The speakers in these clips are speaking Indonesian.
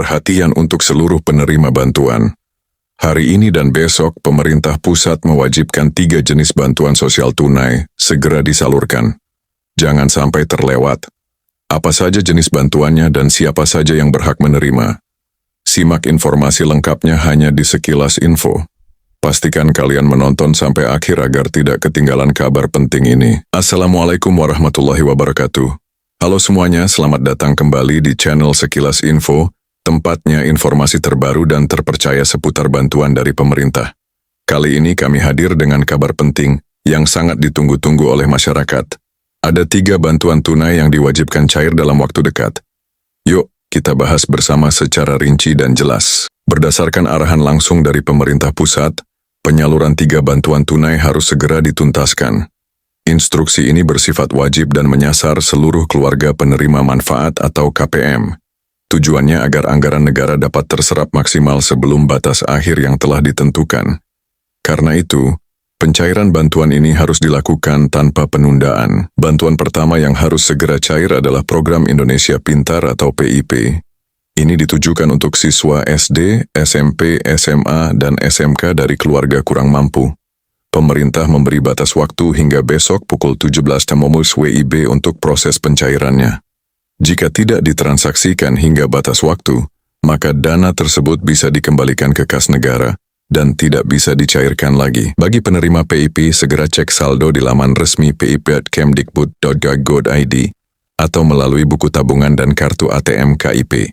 Perhatian untuk seluruh penerima bantuan. Hari ini dan besok, pemerintah pusat mewajibkan 3 jenis bantuan sosial tunai segera disalurkan. Jangan sampai terlewat. Apa saja jenis bantuannya dan siapa saja yang berhak menerima? Simak informasi lengkapnya hanya di Sekilas Info. Pastikan kalian menonton sampai akhir agar tidak ketinggalan kabar penting ini. Assalamualaikum warahmatullahi wabarakatuh. Halo semuanya, selamat datang kembali di channel Sekilas Info, tempatnya informasi terbaru dan terpercaya seputar bantuan dari pemerintah. Kali ini kami hadir dengan kabar penting yang sangat ditunggu-tunggu oleh masyarakat. Ada 3 bantuan tunai yang diwajibkan cair dalam waktu dekat. Yuk, kita bahas bersama secara rinci dan jelas. Berdasarkan arahan langsung dari pemerintah pusat, penyaluran 3 bantuan tunai harus segera dituntaskan. Instruksi ini bersifat wajib dan menyasar seluruh keluarga penerima manfaat atau KPM. Tujuannya agar anggaran negara dapat terserap maksimal sebelum batas akhir yang telah ditentukan. Karena itu, pencairan bantuan ini harus dilakukan tanpa penundaan. Bantuan pertama yang harus segera cair adalah Program Indonesia Pintar atau PIP. Ini ditujukan untuk siswa SD, SMP, SMA, dan SMK dari keluarga kurang mampu. Pemerintah memberi batas waktu hingga besok pukul 17 WIB untuk proses pencairannya. Jika tidak ditransaksikan hingga batas waktu, maka dana tersebut bisa dikembalikan ke kas negara dan tidak bisa dicairkan lagi. Bagi penerima PIP, segera cek saldo di laman resmi pip.kemdikbud.go.id atau melalui buku tabungan dan kartu ATM KIP.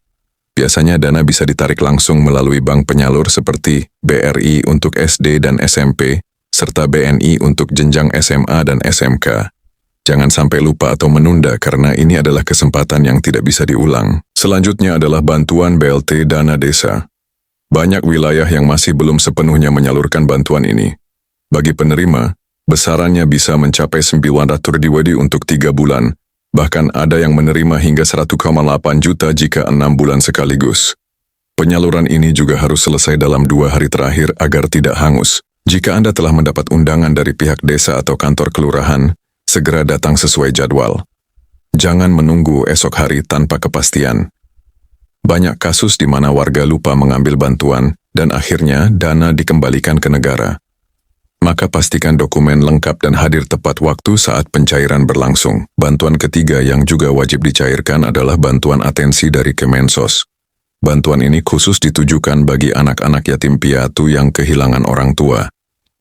Biasanya dana bisa ditarik langsung melalui bank penyalur seperti BRI untuk SD dan SMP, serta BNI untuk jenjang SMA dan SMK. Jangan sampai lupa atau menunda karena ini adalah kesempatan yang tidak bisa diulang. Selanjutnya adalah bantuan BLT Dana Desa. Banyak wilayah yang masih belum sepenuhnya menyalurkan bantuan ini. Bagi penerima, besarannya bisa mencapai 900 WD untuk 3 bulan, bahkan ada yang menerima hingga 1,8 juta jika 6 bulan sekaligus. Penyaluran ini juga harus selesai dalam 2 hari terakhir agar tidak hangus. Jika Anda telah mendapat undangan dari pihak desa atau kantor kelurahan, segera datang sesuai jadwal. Jangan menunggu esok hari tanpa kepastian. Banyak kasus di mana warga lupa mengambil bantuan dan akhirnya dana dikembalikan ke negara. Maka pastikan dokumen lengkap dan hadir tepat waktu saat pencairan berlangsung. Bantuan ketiga yang juga wajib dicairkan adalah bantuan atensi dari Kemensos. Bantuan ini khusus ditujukan bagi anak-anak yatim piatu yang kehilangan orang tua.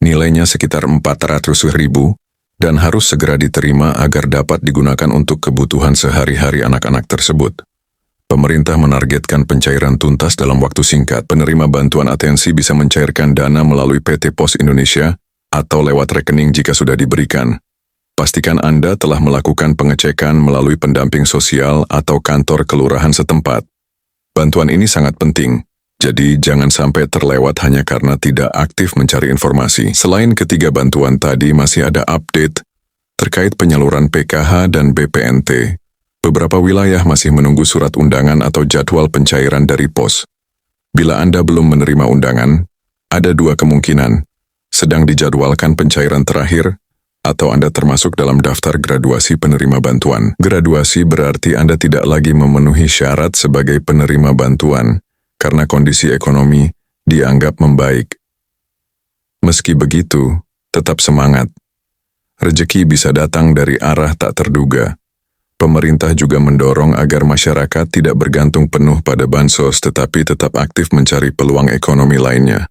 Nilainya sekitar 400.000 dan harus segera diterima agar dapat digunakan untuk kebutuhan sehari-hari anak-anak tersebut. Pemerintah menargetkan pencairan tuntas dalam waktu singkat. Penerima bantuan atensi bisa mencairkan dana melalui PT Pos Indonesia atau lewat rekening jika sudah diberikan. Pastikan Anda telah melakukan pengecekan melalui pendamping sosial atau kantor kelurahan setempat. Bantuan ini sangat penting, jadi jangan sampai terlewat hanya karena tidak aktif mencari informasi. Selain ketiga bantuan tadi, masih ada update terkait penyaluran PKH dan BPNT. Beberapa wilayah masih menunggu surat undangan atau jadwal pencairan dari pos. Bila Anda belum menerima undangan, ada 2 kemungkinan. Sedang dijadwalkan pencairan terakhir, atau Anda termasuk dalam daftar graduasi penerima bantuan. Graduasi berarti Anda tidak lagi memenuhi syarat sebagai penerima bantuan, karena kondisi ekonomi dianggap membaik. Meski begitu, tetap semangat. Rezeki bisa datang dari arah tak terduga. Pemerintah juga mendorong agar masyarakat tidak bergantung penuh pada bansos tetapi tetap aktif mencari peluang ekonomi lainnya.